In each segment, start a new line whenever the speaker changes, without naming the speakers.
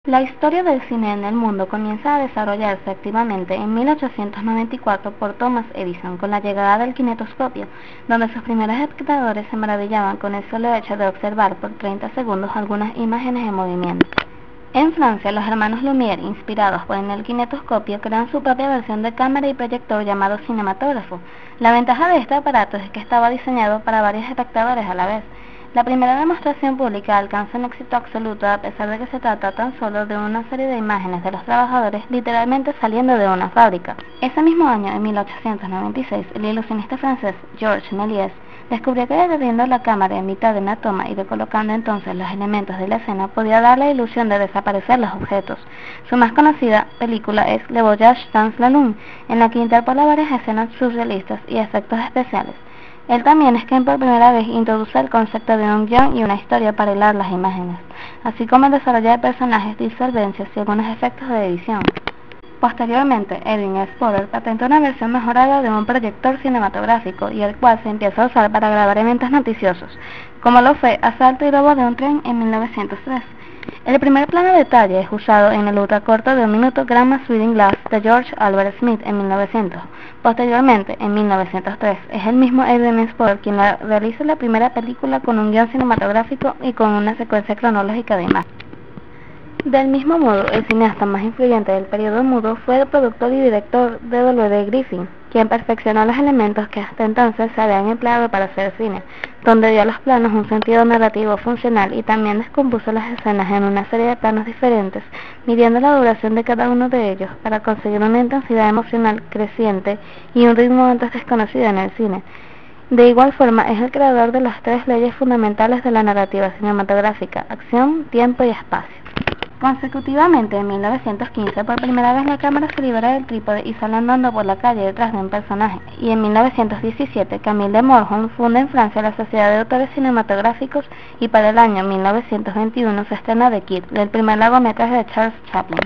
La historia del cine en el mundo comienza a desarrollarse activamente en 1894 por Thomas Edison con la llegada del kinetoscopio, donde sus primeros espectadores se maravillaban con el solo hecho de observar por 30 segundos algunas imágenes en movimiento. En Francia, los hermanos Lumière, inspirados por el kinetoscopio, crean su propia versión de cámara y proyector llamado cinematógrafo. La ventaja de este aparato es que estaba diseñado para varios espectadores a la vez. La primera demostración pública alcanza un éxito absoluto a pesar de que se trata tan solo de una serie de imágenes de los trabajadores literalmente saliendo de una fábrica. Ese mismo año, en 1896, el ilusionista francés Georges Méliès descubrió que deteniendo la cámara en mitad de una toma y recolocando entonces los elementos de la escena podía dar la ilusión de desaparecer los objetos. Su más conocida película es Le Voyage dans la Lune, en la que interpola varias escenas surrealistas y efectos especiales. Él también es quien por primera vez introduce el concepto de un guión y una historia para hilar las imágenes, así como el desarrollo de personajes, disolvencias y algunos efectos de edición. Posteriormente, Edwin S. Potter patentó una versión mejorada de un proyector cinematográfico y el cual se empieza a usar para grabar eventos noticiosos, como lo fue Asalto y robo de un tren en 1903. El primer plano de detalle es usado en el ultracorto de 1 minuto Grandma's Reading Glass de George Albert Smith en 1900. Posteriormente, en 1903, es el mismo Edwin S. Potter quien realiza la primera película con un guión cinematográfico y con una secuencia cronológica de imágenes. Del mismo modo, el cineasta más influyente del periodo mudo fue el productor y director D.W. Griffith, quien perfeccionó los elementos que hasta entonces se habían empleado para hacer cine, donde dio a los planos un sentido narrativo funcional y también descompuso las escenas en una serie de planos diferentes, midiendo la duración de cada uno de ellos para conseguir una intensidad emocional creciente y un ritmo antes desconocido en el cine. De igual forma, es el creador de las 3 leyes fundamentales de la narrativa cinematográfica: acción, tiempo y espacio. Consecutivamente, en 1915, por primera vez la cámara se libera del trípode y sale andando por la calle detrás de un personaje, y en 1917, Camille de Morjon funda en Francia la Sociedad de Autores Cinematográficos y para el año 1921 se estrena The Kid, el primer largometraje de Charles Chaplin.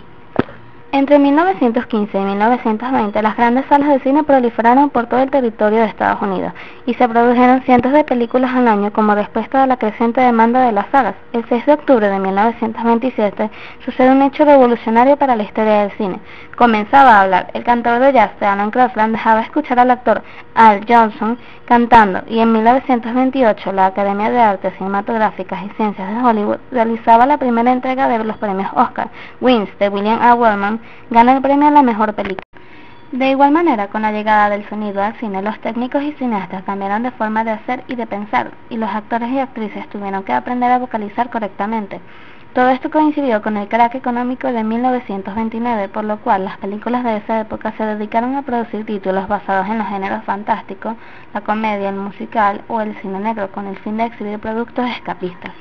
Entre 1915 y 1920, las grandes salas de cine proliferaron por todo el territorio de Estados Unidos y se produjeron cientos de películas al año como respuesta a la creciente demanda de las salas. El 6 de octubre de 1927 sucede un hecho revolucionario para la historia del cine. Comenzaba a hablar. El cantador de jazz de Alan Crosland dejaba escuchar al actor Al Jolson cantando, y en 1928 la Academia de Artes Cinematográficas y Ciencias de Hollywood realizaba la primera entrega de los premios Oscar. Wings, de William A. Wellman, gana el premio a la mejor película. De igual manera, con la llegada del sonido al cine, los técnicos y cineastas cambiaron de forma de hacer y de pensar, y los actores y actrices tuvieron que aprender a vocalizar correctamente. Todo esto coincidió con el crack económico de 1929, por lo cual las películas de esa época se dedicaron a producir títulos basados en los géneros fantásticos, la comedia, el musical o el cine negro, con el fin de exhibir productos escapistas.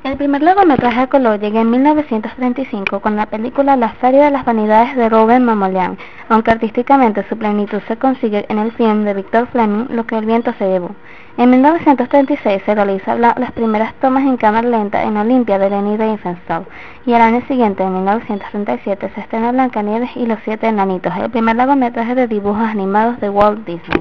El primer largometraje a color llega en 1935 con la película La Feria de las Vanidades de Robert Mamoulian, aunque artísticamente su plenitud se consigue en el film de Victor Fleming, Lo que el viento se llevó. En 1936 se realizan las primeras tomas en cámara lenta en Olimpia de Leni Riefenstahl, y al año siguiente, en 1937, se estrena Blancanieves y los 7 enanitos, el primer largometraje de dibujos animados de Walt Disney.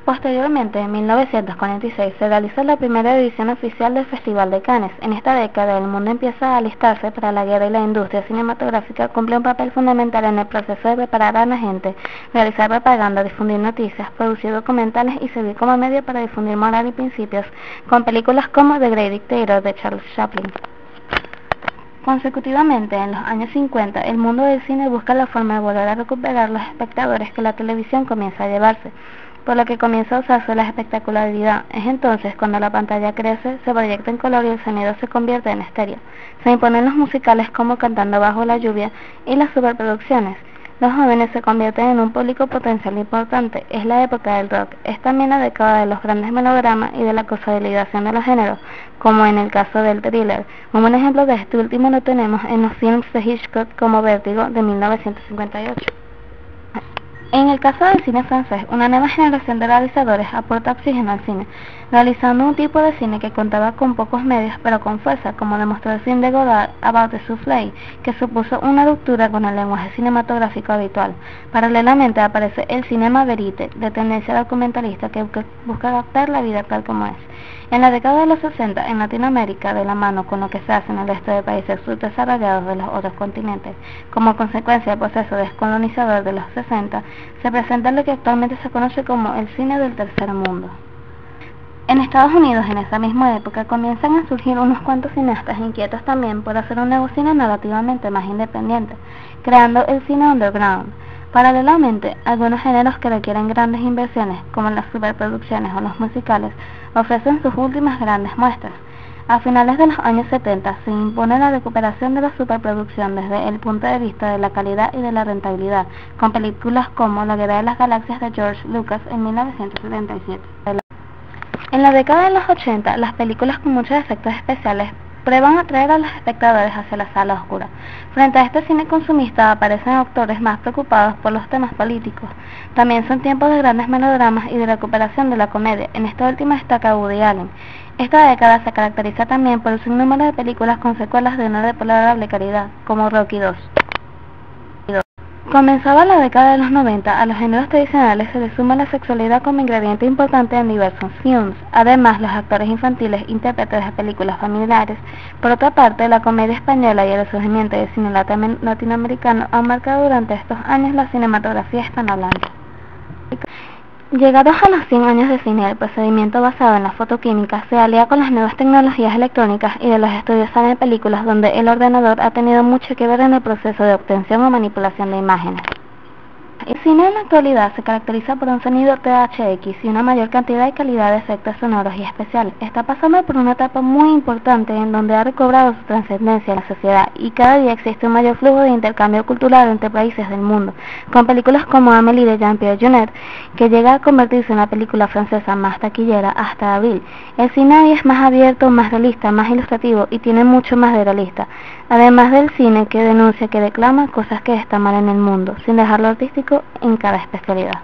Posteriormente, en 1946, se realiza la primera edición oficial del Festival de Cannes. En esta década, el mundo empieza a alistarse para la guerra y la industria cinematográfica cumple un papel fundamental en el proceso de preparar a la gente, realizar propaganda, difundir noticias, producir documentales y servir como medio para difundir moral y principios, con películas como The Great Dictator de Charles Chaplin. Consecutivamente, en los años 50, el mundo del cine busca la forma de volver a recuperar los espectadores que la televisión comienza a llevarse, por lo que comienza a usarse la espectacularidad. Es entonces cuando la pantalla crece, se proyecta en color y el sonido se convierte en estéreo. Se imponen los musicales como Cantando bajo la lluvia y las superproducciones. Los jóvenes se convierten en un público potencial importante. Es la época del rock. Es también la década de los grandes melodramas y de la consolidación de los géneros, como en el caso del thriller. Un buen ejemplo de este último lo tenemos en los films de Hitchcock como Vértigo de 1958. En el caso del cine francés, una nueva generación de realizadores aporta oxígeno al cine, realizando un tipo de cine que contaba con pocos medios pero con fuerza, como demostró el film de Godard, About the Soufflé, que supuso una ruptura con el lenguaje cinematográfico habitual. Paralelamente aparece el cinema verite, de tendencia documentalista, que busca adaptar la vida tal como es. En la década de los 60, en Latinoamérica, de la mano con lo que se hace en el resto de países subdesarrollados de los otros continentes, como consecuencia del proceso descolonizador de los 60, se presenta lo que actualmente se conoce como el cine del tercer mundo. En Estados Unidos, en esa misma época, comienzan a surgir unos cuantos cineastas inquietos también por hacer un nuevo cine narrativamente más independiente, creando el cine underground. Paralelamente, algunos géneros que requieren grandes inversiones, como las superproducciones o los musicales, ofrecen sus últimas grandes muestras. A finales de los años 70 se impone la recuperación de la superproducción desde el punto de vista de la calidad y de la rentabilidad, con películas como La Guerra de las Galaxias de George Lucas en 1977. En la década de los 80, las películas con muchos efectos especiales prueban atraer a los espectadores hacia la sala oscura. Frente a este cine consumista aparecen autores más preocupados por los temas políticos. También son tiempos de grandes melodramas y de recuperación de la comedia. En esta última destaca Woody Allen. Esta década se caracteriza también por el sinnúmero de películas con secuelas de una deplorable calidad, como Rocky II. Comenzada la década de los 90, a los géneros tradicionales se le suma la sexualidad como ingrediente importante en diversos films. Además, los actores infantiles intérpretes de películas familiares. Por otra parte, la comedia española y el resurgimiento del cine latinoamericano han marcado durante estos años la cinematografía hispanohablante. Llegados a los 100 años de cine, el procedimiento basado en la fotoquímica se alía con las nuevas tecnologías electrónicas y de los estudios salen películas donde el ordenador ha tenido mucho que ver en el proceso de obtención o manipulación de imágenes. El cine en la actualidad se caracteriza por un sonido THX y una mayor cantidad y calidad de efectos sonoros y especiales. Está pasando por una etapa muy importante en donde ha recobrado su trascendencia en la sociedad y cada día existe un mayor flujo de intercambio cultural entre países del mundo, con películas como Amélie de Jean-Pierre Jeunet, que llega a convertirse en la película francesa más taquillera hasta abril. El cine hoy es más abierto, más realista, más ilustrativo y tiene mucho más de realista, además del cine que denuncia, que declama cosas que están mal en el mundo, sin dejar lo artístico en cada especialidad.